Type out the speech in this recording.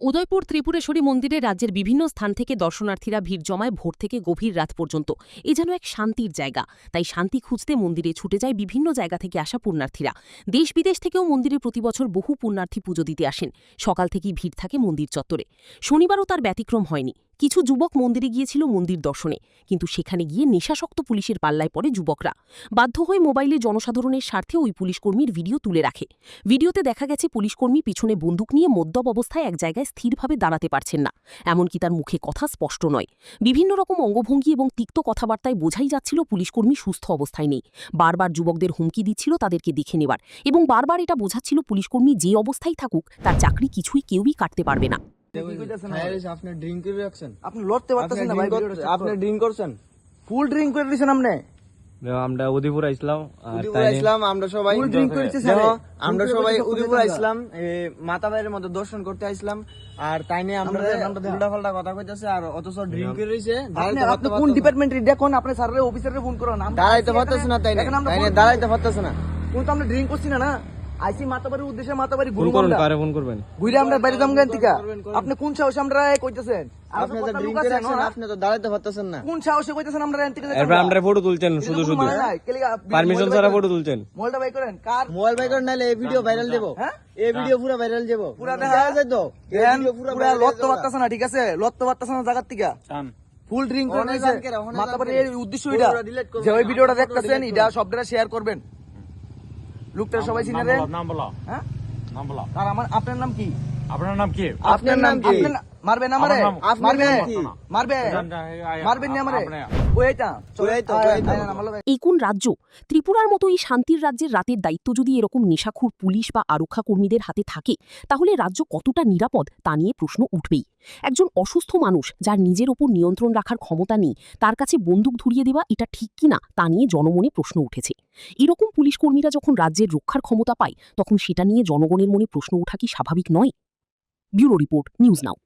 উদয়পুর ত্রিপুরেশ্বরী মন্দিরে রাজ্যের বিভিন্ন স্থান থেকে দর্শনার্থীরা ভিড় জমায় ভোর থেকে গভীর রাত পর্যন্ত। এ যেন এক শান্তির জায়গা। তাই শান্তি খুঁজতে মন্দিরে ছুটে যায় বিভিন্ন জায়গা থেকে আসা পুণ্যার্থীরা। দেশ বিদেশ থেকেও মন্দিরে প্রতিবছর বহু পুণ্যার্থী পুজো দিতে আসেন। সকাল থেকেই ভিড় থাকে মন্দির চত্বরে। শনিবারও তার ব্যতিক্রম হয়নি। কিছু যুবক মন্দিরে গিয়েছিল মন্দির দর্শনে, কিন্তু সেখানে গিয়ে নেশাসক্ত পুলিশের পাল্লায় পড়ে যুবকরা। বাধ্য হয়ে মোবাইলে জনসাধারণের স্বার্থে ওই পুলিশকর্মীর ভিডিও তুলে রাখে। ভিডিওতে দেখা গেছে পুলিশকর্মী পিছনে বন্দুক নিয়ে মদ্যপ অবস্থায় এক জায়গায় স্থিরভাবে দাঁড়াতে পারছেন না। এমনকি তার মুখে কথা স্পষ্ট নয়। বিভিন্ন রকম অঙ্গভঙ্গি এবং তিক্ত কথাবার্তায় বোঝাই যাচ্ছিল পুলিশকর্মী সুস্থ অবস্থায় নেই। বারবার যুবকদের হুমকি দিচ্ছিল তাদেরকে দেখে নেবার, এবং বারবার এটা বোঝাচ্ছিল পুলিশকর্মী যে অবস্থায় থাকুক তার চাকরি কিছুই কেউই কাটতে পারবে না। আপনি ড্রিঙ্ক করে রাখছেন, আপনি লড়তে পারতেছেন না ভাই, আপনি ড্রিঙ্ক করছেন, ফুল ড্রিঙ্ক করে দিয়েছেন আপনি। আমরা উদয়পুর আইছিলাম, আমরা সবাই ফুল ড্রিঙ্ক করেছে আমরা সবাই উদয়পুর আইছিলাম, মাতা বাইরের মধ্যে দর্শন করতে আইছিলাম। আর তাই নিয়ে আমরা উল্টা পাল্টা কথা কইতাছে, আর অথচ ড্রিঙ্ক করে রইছে। আপনি কোন ডিপার্টমেন্টের দেখুন, আপনি স্যারের অফিসারে ফোন করুন। দাঁড়াইতে পারতেছ না, তাই না দাঁড়াইতে পারতেছ না। কোন তো আমরা ড্রিঙ্ক করছি না। আইসি মাতাবাড়ির উদ্দেশ্যে মাতাবাড়ি ফোন করুন, কারে ফোন করবেন? ঘুরে আমরা বাইরে যাম গান থেকে। আপনি কোন সাহসে আমরা কইতেছেন? আপনি তো ড্রিঙ্ক করে রাখছেন, আপনি তো দাঁড়াইতে পারতেছেন না। কোন সাহসে কইতেছেন আমরা গান থেকে? এরপর আমরা ফটো তুলছেন, শুধু শুধু পারমিশন ছাড়া ফটো তুলছেন। মোবাইলটা বাই করেন। কার মোবাইল বাই করেন, নাইলে এই ভিডিও ভাইরাল দেব। হ্যাঁ, এই ভিডিও পুরো ভাইরাল দেব, পুরো দেখা যায় তো। দেন পুরো লড়তে পারতেছ না, ঠিক আছে? লড়তে পারতেছ না জায়গা থেকে। ফুল ড্রিঙ্ক করে নিয়েছে মাতাবাড়ির উদ্দেশ্য এটা। যে ওই ভিডিওটা দেখতেছেন এটা সবটা শেয়ার করবেন। লোকটা সবাই চিনে রে। নাম বলো। হ্যাঁ, নাম বলো। আর আপনার নাম কি? আপনার নাম কি? আপনার নাম কি? মারবে না মারে? মারবে মারবে মারবেন না মারে? এই কোন রাজ্য? ত্রিপুরার মতো এই শান্তির রাজ্যের রাতের দায়িত্ব যদি এরকম নেশাখোর পুলিশ বা আরক্ষা কর্মীদের হাতে থাকে, তাহলে রাজ্য কতটা নিরাপদ তা নিয়ে প্রশ্ন উঠবেই। একজন অসুস্থ মানুষ যার নিজের ওপর নিয়ন্ত্রণ রাখার ক্ষমতা নেই, তার কাছে বন্দুক ধরিয়ে দেওয়া এটা ঠিক কিনা তা নিয়ে জনমনে প্রশ্ন উঠেছে। এরকম পুলিশ কর্মীরা যখন রাজ্যের রক্ষার ক্ষমতা পায়, তখন সেটা নিয়ে জনগণের মনে প্রশ্ন ওঠা কি স্বাভাবিক নয়? Bureau report, news now.